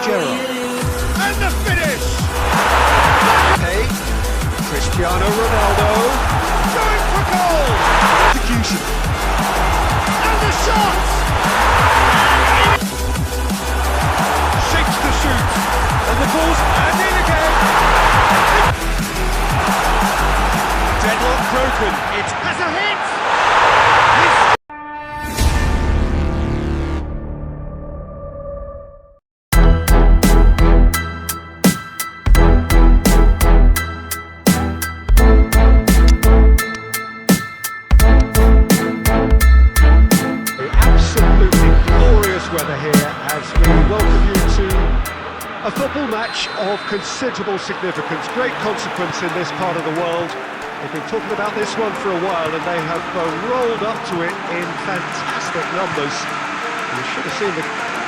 Gerrard. And the finish! Hey, Cristiano Ronaldo. Going for goal! Execution. And the shot! Shakes the shoot. And the ball's and in again! Deadlock broken. It has a hit! Weather here as we welcome you to a football match of considerable significance, great consequence in this part of the world. They've been talking about this one for a while and they have rolled up to it in fantastic numbers. You should have seen the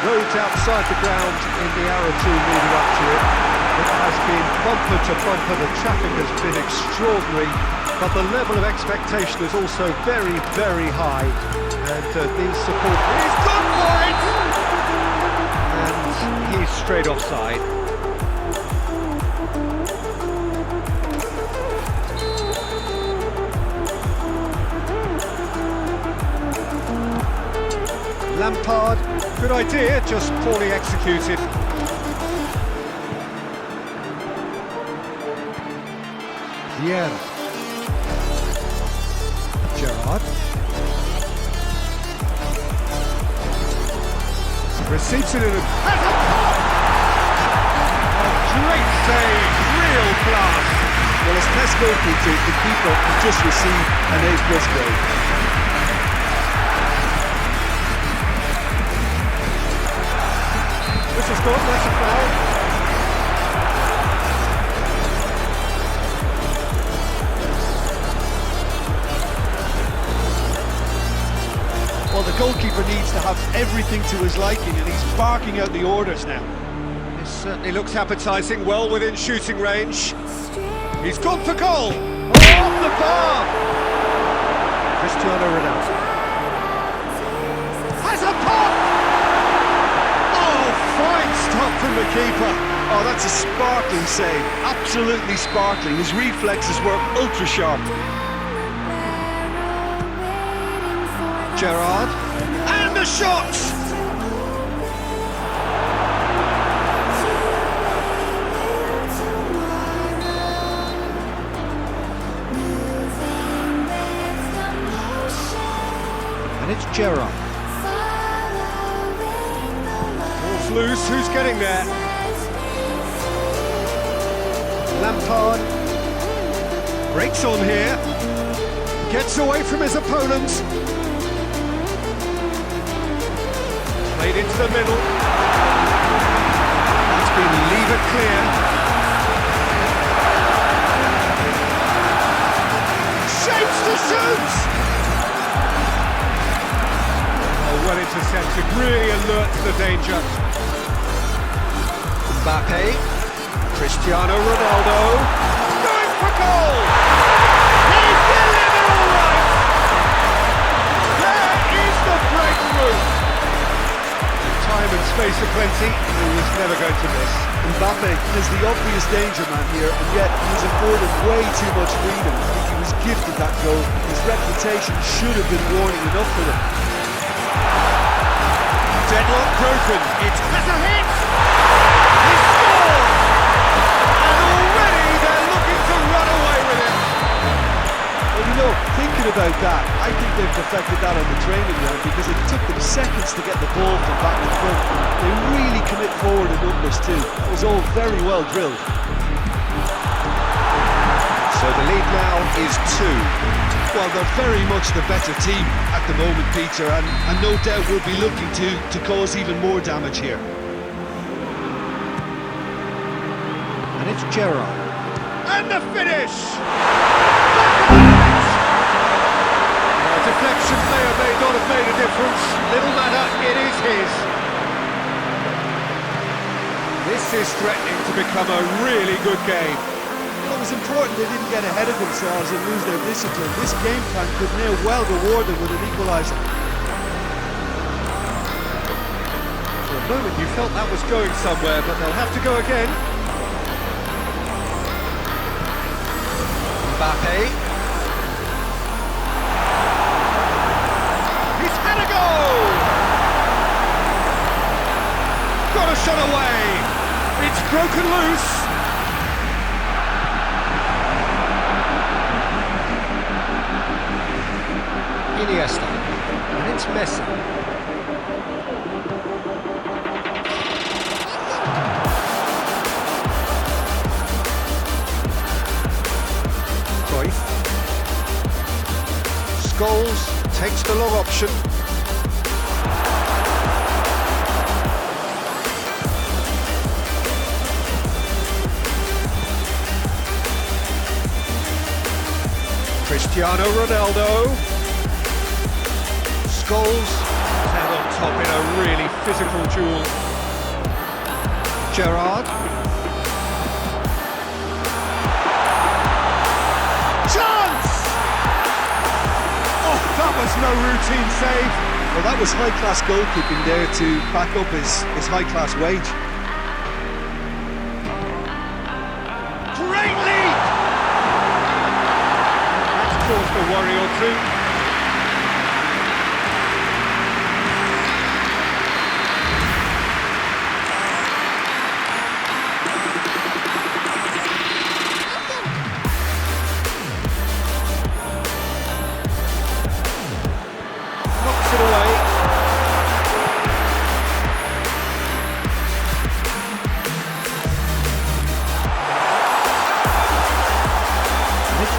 roads outside the ground in the hour or two leading up to it. It has been bumper to bumper, the traffic has been extraordinary, but the level of expectation is also very, very high. And these support... He's gone for it! And he's straight offside. Lampard, good idea, just poorly executed. Vieira. Gerrard. Receives it in a... Has a pop! A great save, real class. Well, as Tess goalkeeper, the keeper just received an A+ grade. This is good, that's a foul. Well, the goalkeeper needs to have everything to his liking, and he's barking out the orders now. This certainly looks appetising, well within shooting range. He's gone for goal! Oh, off the bar! Cristiano Ronaldo. Has a pop! Oh, fine stop from the keeper. Oh, that's a sparkling save. Absolutely sparkling. His reflexes were ultra sharp. Gerrard. And the shot! And it's Gerrard. Ball's loose, who's getting there? Lampard. Breaks on here. Gets away from his opponent. Played into the middle. That's been levered clear. Shapes to shoot! Oh, well intercepted, really alert to the danger. Mbappe. Cristiano Ronaldo. Going for goal! He's delivered all right! There is the breakthrough! Time and space aplenty, he was never going to miss. Mbappe is the obvious danger man here, and yet he was afforded way too much freedom. I think he was gifted that goal. His reputation should have been warning enough for them. Deadlock broken. It has a hit! He scored! And already they're looking to run away with it. Well, you know, thinking about that, I think they've perfected that on the training ground because it took them seconds to get the ball from back to front. They really commit forward in numbers too. It was all very well drilled. So the lead now is 2. Well, they're very much the better team at the moment, Peter, and no doubt will be looking to cause even more damage here. And it's Gerrard. And the finish! Deflection may or may not have made a difference. Little matter, it is his. This is threatening to become a really good game. It was important they didn't get ahead of themselves and lose their discipline. This game plan could now well reward them with an equaliser. the moment you felt that was going somewhere, but they'll have to go again. Mbappe. He's had a goal! Got a shot away! It's broken loose! Iniesta, and it's Maçi. Scholes takes the long option. Cristiano Ronaldo. Scholes out on top in a really physical duel. Gerrard. Chance! Oh, that was no routine save. Well, that was high-class goalkeeping there to back up his high-class wage. Great lead! That's caused a worry or two.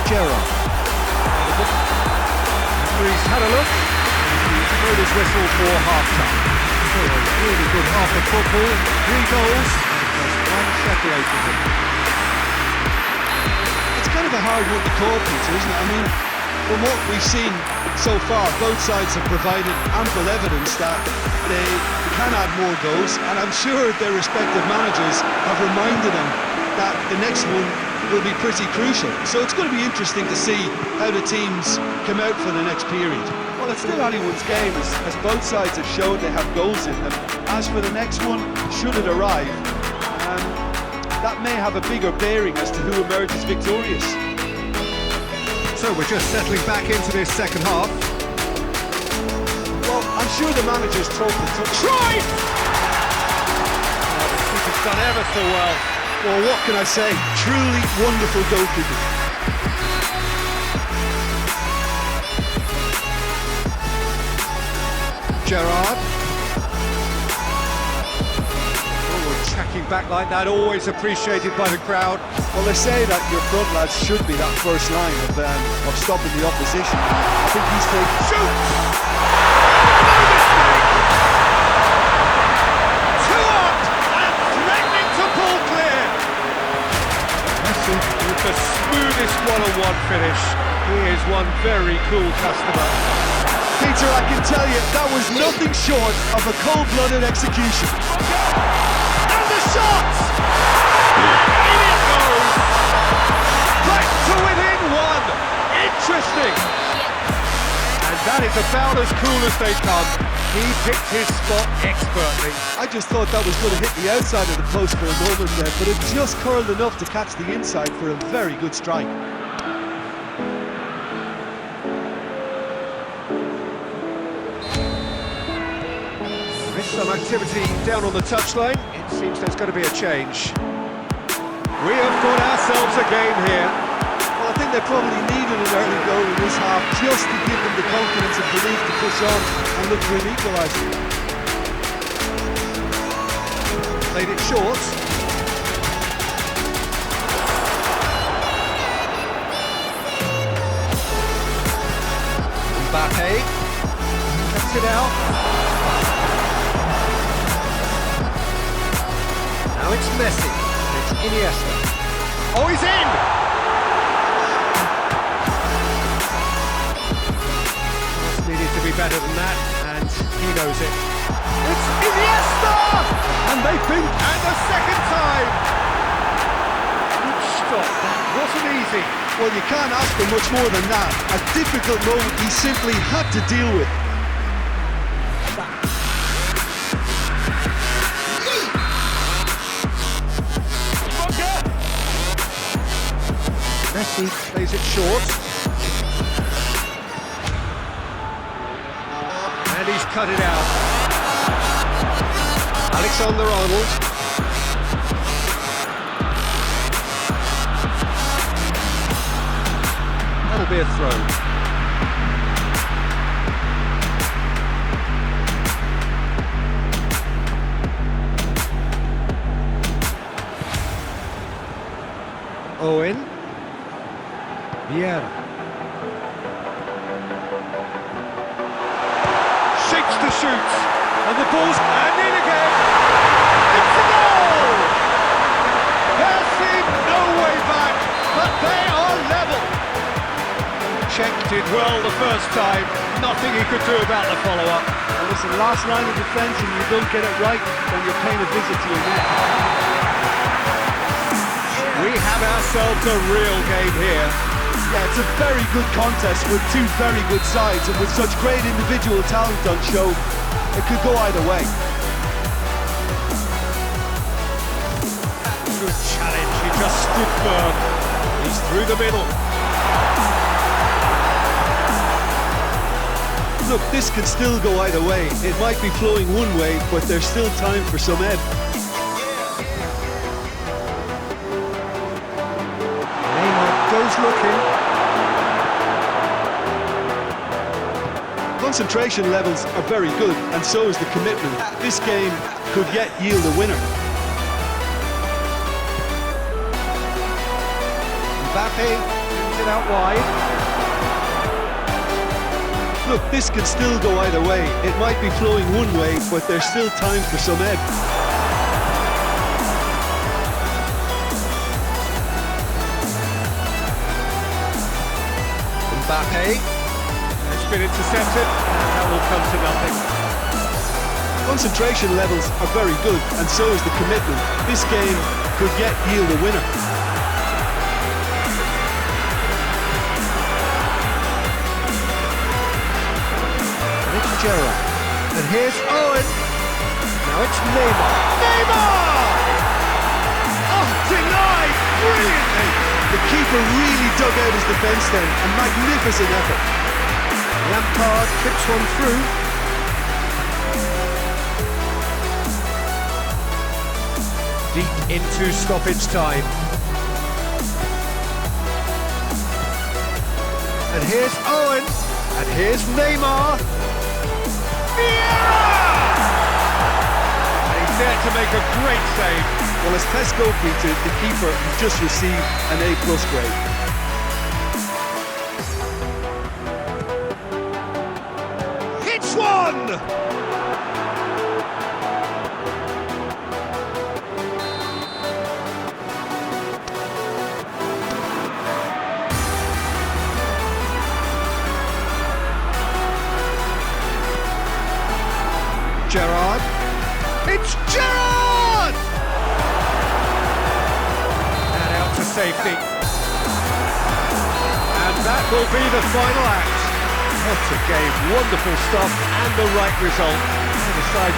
Gerrard. He's had a look. He's thrown his whistle for half-time. So a really good half of football. 3 goals. Just one separating them. It's kind of a hard one to call, Peter, isn't it? I mean, from what we've seen so far, both sides have provided ample evidence that they can add more goals, and I'm sure their respective managers have reminded them that the next one will be pretty crucial. So it's going to be interesting to see how the teams come out for the next period. Well, it's still anyone's game, as both sides have shown they have goals in them. As for the next one, should it arrive, that may have a bigger bearing as to who emerges victorious. So we're just settling back into this second half. Well, I'm sure the manager's talked to Try! Oh, the keeper's done ever so well. Well, what can I say? Truly wonderful goalkeeping. Gerrard. Oh, tracking back like that, always appreciated by the crowd. Well, they say that your front lads should be that first line of stopping the opposition. I think he's taking... Shoots! With the smoothest one-on-one finish. He is one very cool customer. Peter, I can tell you, that was nothing short of a cold-blooded execution. And the shot! In it goes! Back to within 1! Interesting! And that is about as cool as they come. He picked his spot expertly. I just thought that was going to hit the outside of the post for a moment there, but it just curled enough to catch the inside for a very good strike. There is some activity down on the touchline. It seems there's going to be a change. We have got ourselves a game here. Well, I think they probably needed an early goal in this half just to give them the confidence and belief to push on and look for an equaliser. Played it short. Mbappe cuts it out. Now it's Maçi. It's Iniesta. Oh, he's in! Needed to be better than that, and he knows it. It's Iniesta! And they think, and the second time! Good stop, that wasn't easy. Well, you can't ask for much more than that. A difficult moment he simply had to deal with. Maçi plays it short. And he's cut it out. Alexander-Arnold. That'll be a throw. Owen. Vieira. Shakes to shoot. And the ball's and in again. It's a goal! There seemed no way back, but they are level. Czech did well the first time. Nothing he could do about the follow-up. And listen, last line of defence, and you don't get it right, then you're paying a visit to your net. We have ourselves a real game here. Yeah, it's a very good contest with two very good sides, and with such great individual talent on show, it could go either way. Good challenge, he just stood firm. He's through the middle. Look, this can still go either way. It might be flowing one way, but there's still time for some ebb. Goes looking. Concentration levels are very good, and so is the commitment. This game could yet yield a winner. Mbappe brings it out wide. Look, this can still go either way. It might be flowing one way, but there's still time for some ebb. Mbappe has been intercepted, and that will come to nothing. Concentration levels are very good, and so is the commitment. This game could yet yield a winner. And it's Gerrard. And here's Owen. Now it's Neymar. Neymar! Oh, denied brilliantly! The keeper really dug out his defence then, a magnificent effort. Lampard clips one through. Deep into stoppage time. And here's Owen. And here's Neymar. Vieira! And he's there to make a great save. Well, as tests go, Peter, the keeper has just received an A+ grade. Hits one! Gerrard. It's Gerrard! And out to safety. And that will be the final act. What a game, wonderful stuff, and the right result. And the side